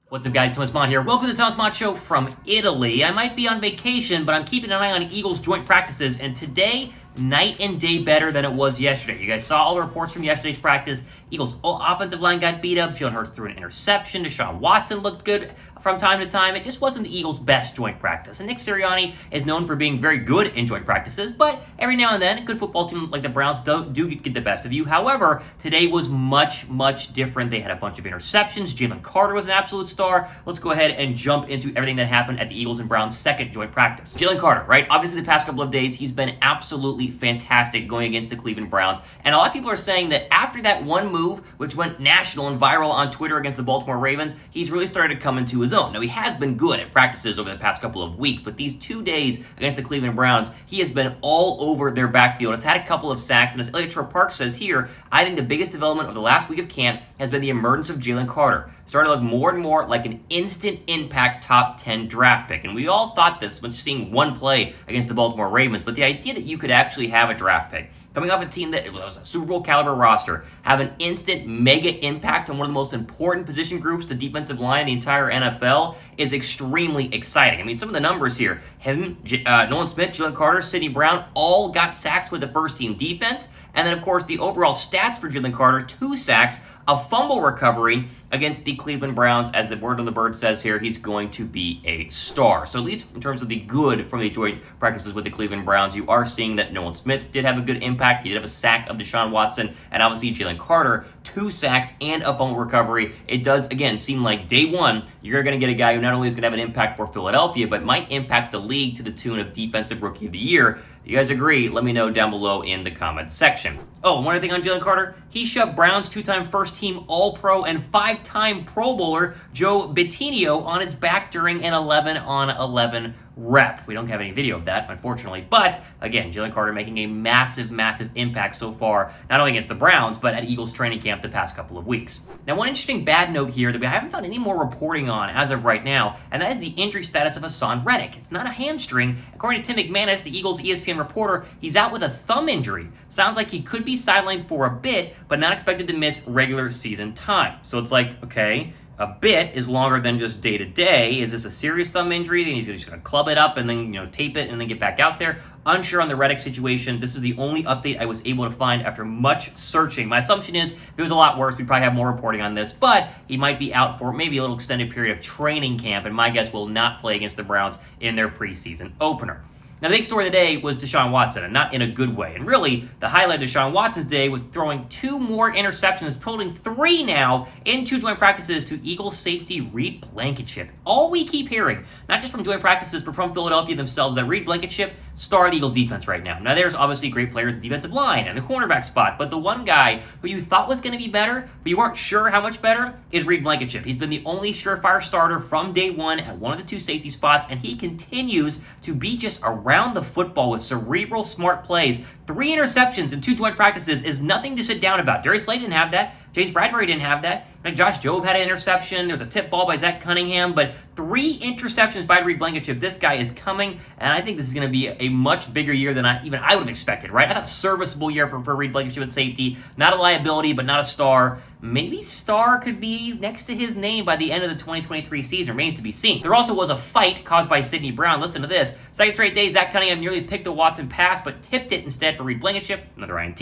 What's up, guys? Thomas Mott here. Welcome to the Thomas Mott Show from Italy. I might be on vacation, but I'm keeping an eye on Eagles joint practices, and today, night and day better than it was yesterday. You guys saw all the reports from yesterday's practice. Eagles' offensive line got beat up. Jalen Hurts threw an interception. Deshaun Watson looked good from time to time. It just wasn't the Eagles' best joint practice. And Nick Sirianni is known for being very good in joint practices, but every now and then, a good football team like the Browns do get the best of you. However, today was much different. They had a bunch of interceptions. Jalen Carter was an absolute star. Let's go ahead and jump into everything that happened at the Eagles and Browns' second joint practice. Jalen Carter, right? Obviously, the past couple of days, he's been absolutely fantastic going against the Cleveland Browns. And a lot of people are saying that after that one move, which went national and viral on Twitter against the Baltimore Ravens, he's really started to come into his own. Now, he has been good at practices over the past couple of weeks, but these 2 days against the Cleveland Browns, he has been all over their backfield. It's had a couple of sacks, and as Elliott Park says here, I think the biggest development of the last week of camp has been the emergence of Jalen Carter. Starting to look more and more like an instant impact top 10 draft pick. And we all thought this when seeing one play against the Baltimore Ravens, but the idea that you could actually have a draft pick coming off a team that was a Super Bowl caliber roster, have an instant mega impact on one of the most important position groups, the defensive line, the entire NFL, is extremely exciting. I mean, some of the numbers here, Nolan Smith, Jalen Carter, Sidney Brown, all got sacks with the first team defense. And then, of course, the overall stats for Jalen Carter, 2 sacks, a fumble recovery against the Cleveland Browns. As the word on the bird says here, he's going to be a star. So at least in terms of the good from the joint practices with the Cleveland Browns, you are seeing that Nolan Smith did have a good impact. He did have a sack of Deshaun Watson, and obviously Jalen Carter, 2 sacks and a fumble recovery. It does, again, seem like day one, you're going to get a guy who not only is going to have an impact for Philadelphia, but might impact the league to the tune of Defensive Rookie of the Year. You guys agree? Let me know down below in the comments section. Oh, one other thing on Jalen Carter. He shoved Browns 2-time first-team All-Pro and 5-time Pro Bowler Joe Bitonio on his back during an 11-on-11 rep. We don't have any video of that, unfortunately. But, again, Jalen Carter making a massive impact so far, not only against the Browns, but at Eagles training camp the past couple of weeks. Now, one interesting bad note here that we haven't found any more reporting on as of right now, and that is the injury status of Haason Reddick. It's not a hamstring. According to Tim McManus, the Eagles ESPN reporter, he's out with a thumb injury. Sounds like he could be sidelined for a bit, but not expected to miss regular season time. So it's like, okay, a bit is longer than just day to day. Is this a serious thumb injury? Then he's just going to club it up and then tape it and then get back out there. Unsure on the Reddick situation. This is the only update I was able to find after much searching. My assumption is if it was a lot worse, we'd probably have more reporting on this, but he might be out for maybe a little extended period of training camp, and my guess will not play against the Browns in their preseason opener. Now, the big story of the day was Deshaun Watson, and not in a good way. And really, the highlight of Deshaun Watson's day was throwing 2 more interceptions, totaling 3 now in 2 joint practices to Eagles safety Reed Blakenship. All we keep hearing, not just from joint practices, but from Philadelphia themselves, that Reed Blakenship, star of the Eagles defense right now. Now, there's obviously great players in the defensive line and the cornerback spot, but the one guy who you thought was going to be better, but you weren't sure how much better, is Reed Blakenship. He's been the only surefire starter from day one at one of the 2 safety spots, and he continues to be just around the football with cerebral, smart plays. 3 interceptions in 2 joint practices is nothing to sit down about. Darius Slay didn't have that. James Bradbury didn't have that. Like Josh Jobe had an interception. There was a tip ball by Zach Cunningham, but 3 interceptions by Reed Blakenship. This guy is coming, and I think this is going to be a much bigger year than I would have expected, right? I thought serviceable year for Reed Blakenship at safety. Not a liability, but not a star. Maybe star could be next to his name by the end of the 2023 season. Remains to be seen. There also was a fight caused by Sidney Brown. Listen to this. Second straight day, Zach Cunningham nearly picked a Watson pass, but tipped it instead for Reed Blakenship. Another INT.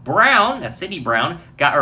Brown, that's Sidney Brown, got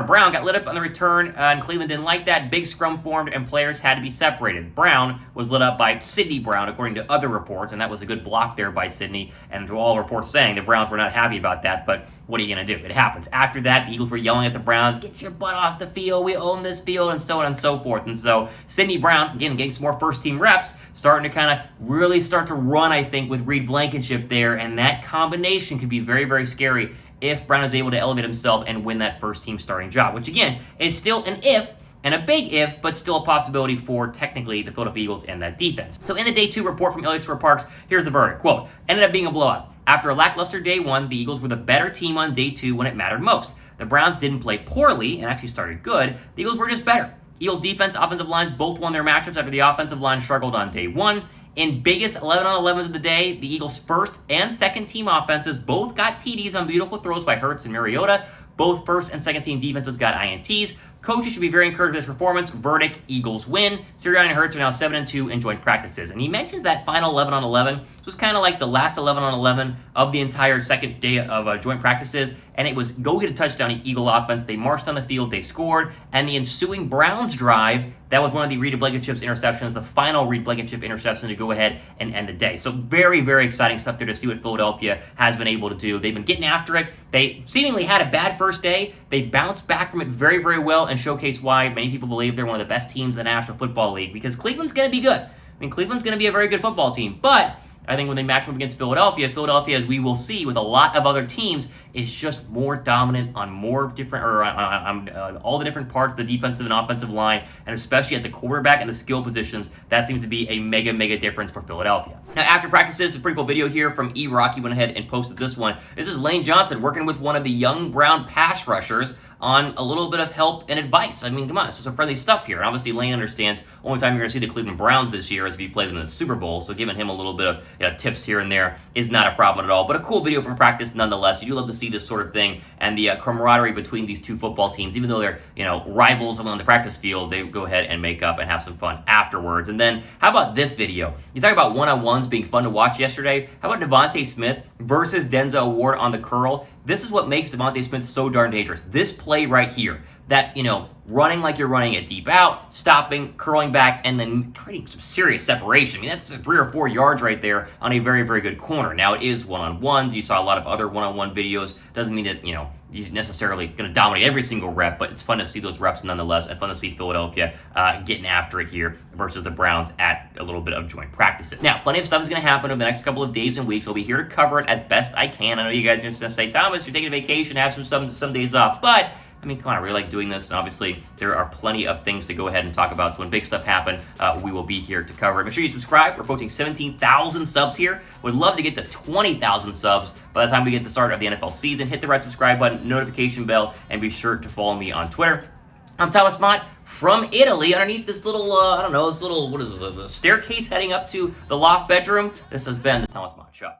lit up on the return, and Cleveland didn't like that. Big scrum formed, and players had to be separated. Brown was lit up by Sidney Brown, according to other reports, and that was a good block there by Sidney, and to all reports saying the Browns were not happy about that, but what are you going to do? It happens. After that, the Eagles were yelling at the Browns, get your butt off the field, we own this field, and so on and so forth. And so Sidney Brown, again, getting some more first-team reps, starting to kind of really start to run, I think, with Reed Blakenship there, and that combination could be very scary if Brown is able to elevate himself and win that first-team starting job, which, again, is still an if, and a big if, but still a possibility for, technically, the Philadelphia Eagles and that defense. So in the Day 2 report from Elliott Parks, here's the verdict. Quote, ended up being a blowout. After a lackluster Day 1, the Eagles were the better team on Day 2 when it mattered most. The Browns didn't play poorly and actually started good. The Eagles were just better. Eagles defense, offensive lines both won their matchups after the offensive line struggled on Day 1. In biggest 11-on-11s of the day, the Eagles' first and second team offenses both got TDs on beautiful throws by Hurts and Mariota. Both first and second team defenses got INTs. Coaches should be very encouraged with this performance. Verdict, Eagles win. Sirianni and Hurts are now 7-2 in joint practices. And he mentions that final 11-on-11. This was kind of like the last 11-on-11 of the entire second day of joint practices. And it was go get a touchdown, Eagle offense. They marched on the field, they scored. And the ensuing Browns drive, that was one of the Reed Blakenship's interceptions, the final Reed Blakenship interception to go ahead and end the day. So very, very exciting stuff there to see what Philadelphia has been able to do. They've been getting after it. They seemingly had a bad first day. They bounced back from it very, very well and showcased why many people believe they're one of the best teams in the National Football League, because Cleveland's going to be good. I mean, Cleveland's going to be a very good football team, but I think when they match up against Philadelphia, as we will see with a lot of other teams, is just more dominant on more different, or on all the different parts of the defensive and offensive line, and especially at the quarterback and the skill positions. That seems to be a mega, mega difference for Philadelphia. Now, after practices, a pretty cool video here from E-Rock. He went ahead and posted this one. This is Lane Johnson working with one of the young Brown pass rushers on a little bit of help and advice. I mean, come on, this is some friendly stuff here. And obviously, Lane understands only time you're going to see the Cleveland Browns this year is if you play them in the Super Bowl, so giving him a little bit of tips here and there is not a problem at all. But a cool video from practice nonetheless. You do love to see this sort of thing, and the camaraderie between these two football teams, even though they're rivals on the practice field, they go ahead and make up and have some fun afterwards. And then, how about this video? You talk about one-on-ones being fun to watch yesterday. How about Devonta Smith versus Denzel Ward on the curl? This is what makes Devonta Smith so darn dangerous. This play right here, that, running like you're running it deep out, stopping, curling back, and then creating some serious separation. I mean, that's 3 or 4 yards right there on a very, very good corner. Now, it is one-on-ones. You saw a lot of other one-on-one videos. Doesn't mean that, you're necessarily going to dominate every single rep, but it's fun to see those reps nonetheless, and fun to see Philadelphia getting after it here versus the Browns at a little bit of joint practices. Now, plenty of stuff is going to happen over the next couple of days and weeks. I'll be here to cover it as best I can. I know you guys are going to say, Thomas, you're taking a vacation, have some days off, but I mean, come on, I really like doing this, and obviously there are plenty of things to go ahead and talk about. So when big stuff happens, we will be here to cover it. Make sure you subscribe. We're approaching 17,000 subs here. Would love to get to 20,000 subs by the time we get the start of the NFL season. Hit the red subscribe button, notification bell, and be sure to follow me on Twitter. I'm Thomas Mott from Italy. Underneath this little, what is this, a staircase heading up to the loft bedroom. This has been the Thomas Mott Show.